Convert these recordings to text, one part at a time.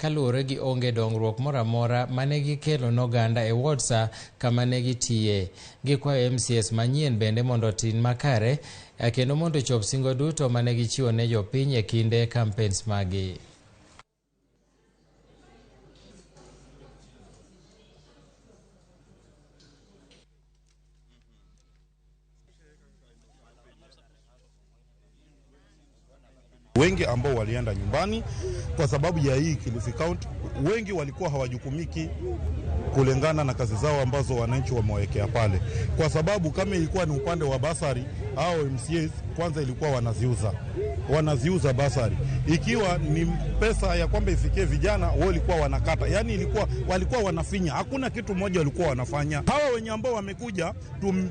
Kalure gi onge dongruok moramora manegi kelo noganda e wardsa kama negi tiye. Gikwayo MCAs manyien bende mondo tin makare kendo mondo chop singo duto manegi chiwo ne jopiny e kinde campaigns magi. Wengi ambao walienda nyumbani kwa sababu ya hii Kilifi County, wengi walikuwa hawajukumiki kulingana na kazi zao ambazo wananchi wamewekea pale. Kwa sababu kama ilikuwa ni upande wa basari au MCAs, kwanza ilikuwa wanaziuza basari. Ikiwa ni pesa ya kwamba ifikie vijana, wao walikuwa wanakata. Yani walikuwa wanafinya. Hakuna kitu moja walikuwa wanafanya. Hawa wenye ambao wamekuja,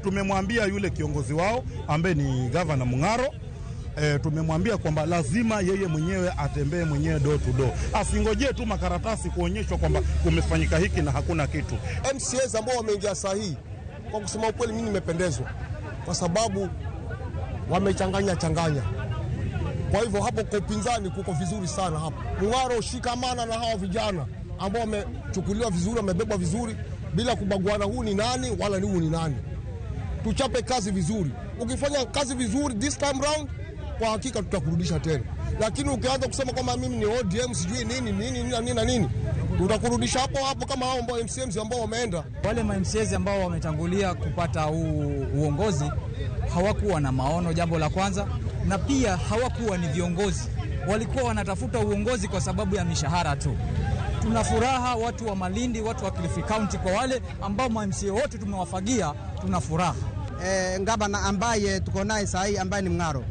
tumemwambia yule kiongozi wao ambaye ni Governor Mungaro, tumemwambia kwamba lazima yeye mwenyewe atembee mwenyewe door to door. Asingojee tu makaratasi kuonyeshwa kwamba kumefanyika hiki na hakuna kitu. MCAs ambao wameingia sahihi, kwa kusema ukweli mimi nimependezwa kwa sababu wamechanganya. Kwa hivyo hapo kwa upinzani kuko vizuri sana hapo. Mungaro, shikamana na hawa vijana ambao wamechukuliwa vizuri, wamebebwa vizuri bila kubaguana huu ni nani wala huu ni nani. Tuchape kazi vizuri. Ukifanya kazi vizuri this time round, kwa hakika tutakurudisha tena. Lakini ukianza kusema kwamba mimi ni ODM sijui nini, tutakurudisha hapo kama hao ambao MCAs ambao wameenda. Wale MCAs ambao wametangulia kupata uongozi hawakuwa na maono, jambo la kwanza, na pia hawakuwa ni viongozi. Walikuwa wanatafuta uongozi kwa sababu ya mishahara tu. Tuna furaha watu wa Malindi, watu wa Kilifi County, kwa wale ambao MCA wote tumewafagia, tuna furaha. Ngabana ambaye tuko naye sahi ambaye ni Mungaro,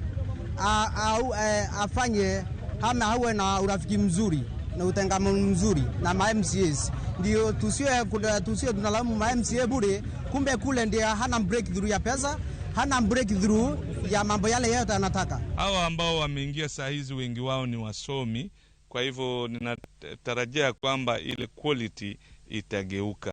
afanye hama hawe na urafiki mzuri na utengamano mzuri na MCAs, ndio tusiwe tunalamu MCA bure, kumbe kule ndio hana breakthrough ya pesa, hana breakthrough ya mambo yale yote anataka. Hawa ambao wameingia saa hizi wengi wao ni wasomi, kwa hivyo ninatarajia kwamba ile quality itageuka.